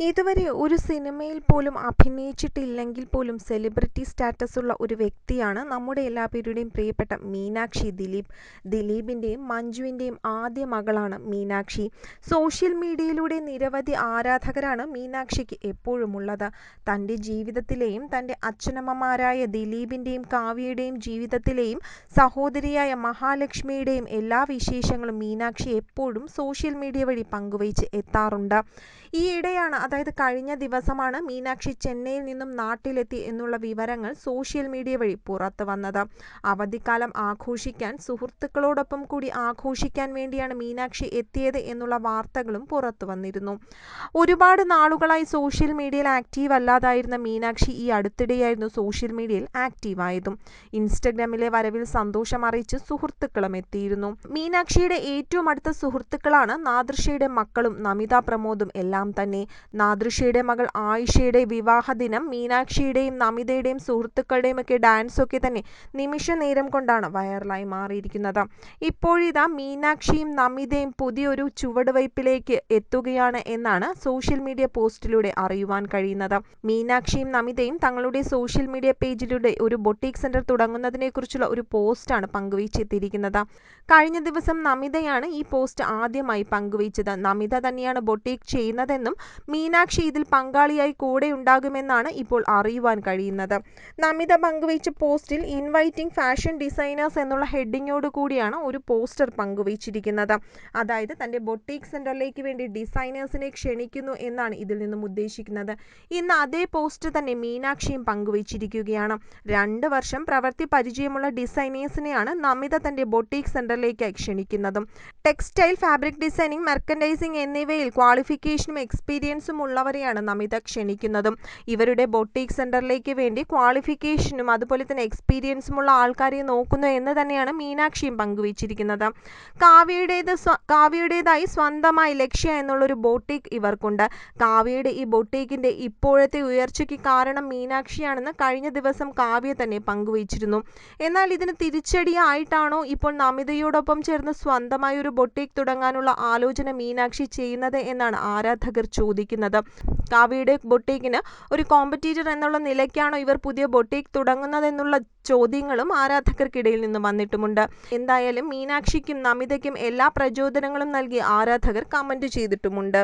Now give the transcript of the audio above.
ഇതുവരെ ഒരു സിനിമയിൽ പോലും അഭിനയിച്ചിട്ടില്ലെങ്കിൽ പോലും സെലിബ്രിറ്റി സ്റ്റാറ്റസുള്ള ഒരു വ്യക്തിയാണ് നമ്മുടെ എല്ലാവരുടെയും പ്രിയപ്പെട്ട മീനാക്ഷി ദിലീപ്. ദിലീപിൻ്റെയും മഞ്ജുവിൻ്റെയും ആദ്യ മകളാണ് മീനാക്ഷി. സോഷ്യൽ മീഡിയയിലൂടെ നിരവധി ആരാധകരാണ് മീനാക്ഷിക്ക് എപ്പോഴുമുള്ളത്. തൻ്റെ ജീവിതത്തിലെയും തൻ്റെ അച്ഛനമ്മമാരായ ദിലീപിൻ്റെയും കാവ്യയുടെയും ജീവിതത്തിലെയും സഹോദരിയായ മഹാലക്ഷ്മിയുടെയും എല്ലാ വിശേഷങ്ങളും മീനാക്ഷി എപ്പോഴും സോഷ്യൽ മീഡിയ വഴി പങ്കുവച്ച് എത്താറുണ്ട്. ഈയിടെയാണ്, അതായത് കഴിഞ്ഞ ദിവസമാണ് മീനാക്ഷി ചെന്നൈയിൽ നിന്നും നാട്ടിലെത്തി എന്നുള്ള വിവരങ്ങൾ സോഷ്യൽ മീഡിയ വഴി പുറത്തു വന്നത്. അവധിക്കാലം ആഘോഷിക്കാൻ, സുഹൃത്തുക്കളോടൊപ്പം കൂടി ആഘോഷിക്കാൻ വേണ്ടിയാണ് മീനാക്ഷി എത്തിയത് എന്നുള്ള വാർത്തകളും പുറത്തു വന്നിരുന്നു. ഒരുപാട് നാളുകളായി സോഷ്യൽ മീഡിയയിൽ ആക്റ്റീവ് അല്ലാതായിരുന്ന മീനാക്ഷി ഈ അടുത്തിടെയായിരുന്നു സോഷ്യൽ മീഡിയയിൽ ആക്റ്റീവായതും. ഇൻസ്റ്റഗ്രാമിലെ വരവിൽ സന്തോഷം അറിയിച്ച് സുഹൃത്തുക്കളും എത്തിയിരുന്നു. മീനാക്ഷിയുടെ ഏറ്റവും അടുത്ത സുഹൃത്തുക്കളാണ് നാദൃഷയുടെ മക്കളും നമിത പ്രമോദും എല്ലാം തന്നെ. നാദൃഷയുടെ മകൾ ആയിഷയുടെ വിവാഹദിനം മീനാക്ഷിയുടെയും നമിതയുടെയും സുഹൃത്തുക്കളുടെയും ഒക്കെ ഡാൻസ് ഒക്കെ തന്നെ നിമിഷ നേരം കൊണ്ടാണ് വൈറലായി മാറിയിരിക്കുന്നത്. ഇപ്പോഴിതാ മീനാക്ഷിയും നമിതയും പുതിയൊരു ചുവടുവയ്പിലേക്ക് എത്തുകയാണ് എന്നാണ് സോഷ്യൽ മീഡിയ പോസ്റ്റിലൂടെ അറിയുവാൻ കഴിയുന്നത്. മീനാക്ഷിയും നമിതയും തങ്ങളുടെ സോഷ്യൽ മീഡിയ പേജിലൂടെ ഒരു ബൊട്ടീക് സെന്റർ തുടങ്ങുന്നതിനെ കുറിച്ചുള്ള ഒരു പോസ്റ്റാണ് പങ്കുവച്ചെത്തിയിരിക്കുന്നത്. കഴിഞ്ഞ ദിവസം നമിതയാണ് ഈ പോസ്റ്റ് ആദ്യമായി പങ്കുവച്ചത്. നമിത തന്നെയാണ് ബൊട്ടീക് ചെയ്യുന്നതെന്നും മീനാക്ഷി ഇതിൽ പങ്കാളിയായി കൂടെ ഉണ്ടാകുമെന്നാണ് ഇപ്പോൾ അറിയുവാൻ കഴിയുന്നത്. നമിത പങ്കുവച്ച പോസ്റ്റിൽ ഇൻവൈറ്റിംഗ് ഫാഷൻ ഡിസൈനേഴ്സ് എന്നുള്ള ഹെഡിങ്ങോട് കൂടിയാണ് ഒരു പോസ്റ്റർ പങ്കുവച്ചിരിക്കുന്നത്. അതായത് തൻ്റെ ബൊട്ടീക് സെന്ററിലേക്ക് വേണ്ടി ഡിസൈനേഴ്സിനെ ക്ഷണിക്കുന്നു എന്നാണ് ഇതിൽ നിന്നും ഉദ്ദേശിക്കുന്നത്. ഇന്ന് അതേ പോസ്റ്റ് തന്നെ മീനാക്ഷിയും പങ്കുവച്ചിരിക്കുകയാണ്. 2 വർഷം പ്രവൃത്തി പരിചയമുള്ള ഡിസൈനേഴ്സിനെയാണ് നമിത തൻ്റെ ബൊട്ടീക് സെന്ററിലേക്ക് ക്ഷണിക്കുന്നതും. ടെക്സ്റ്റൈൽ, ഫാബ്രിക് ഡിസൈനിങ്, മെർക്കൻഡൈസിംഗ് എന്നിവയിൽ ക്വാളിഫിക്കേഷനും എക്സ്പീരിയൻസും ഉള്ളവരെയാണ് നമിത ക്ഷണിക്കുന്നതും. ഇവരുടെ ബൊട്ടീക് സെന്ററിലേക്ക് വേണ്ടി ക്വാളിഫിക്കേഷനും അതുപോലെ തന്നെ എക്സ്പീരിയൻസുമുള്ള ആൾക്കാരെ നോക്കുന്നു എന്ന് തന്നെയാണ് മീനാക്ഷിയും പങ്കുവച്ചിരിക്കുന്നത്. കാവ്യയുടേതായി സ്വന്തമായി ലക്ഷ്യ എന്നുള്ളൊരു ബൊട്ടീക് ഇവർക്കുണ്ട്. കാവ്യയുടെ ഈ ബൊട്ടീക്കിന്റെ ഇപ്പോഴത്തെ ഉയർച്ചയ്ക്ക് കാരണം മീനാക്ഷിയാണെന്ന് കഴിഞ്ഞ ദിവസം കാവ്യ തന്നെ പങ്കുവച്ചിരുന്നു. എന്നാൽ ഇതിന് തിരിച്ചടിയായിട്ടാണോ ഇപ്പോൾ നമിതയോടൊപ്പം ചേർന്ന് സ്വന്തമായി ഒരു ബൊട്ടീക് തുടങ്ങാനുള്ള ആലോചന മീനാക്ഷി ചെയ്യുന്നത് എന്നാണ് ആരാധകർ ചോദിക്കുന്നത്. കാവ്യയുടെ ബൊട്ടീക്കിന് ഒരു കോമ്പറ്റീറ്റർ എന്നുള്ള നിലയ്ക്കാണോ ഇവർ പുതിയ ബൊട്ടീക് തുടങ്ങുന്നതെന്നുള്ള ചോദ്യങ്ങളും ആരാധകർക്കിടയിൽ നിന്ന് വന്നിട്ടുമുണ്ട്. എന്തായാലും മീനാക്ഷിക്കും നമിതയ്ക്കും എല്ലാ പ്രചോദനങ്ങളും നൽകി ആരാധകർ കമന്റ് ചെയ്തിട്ടുമുണ്ട്.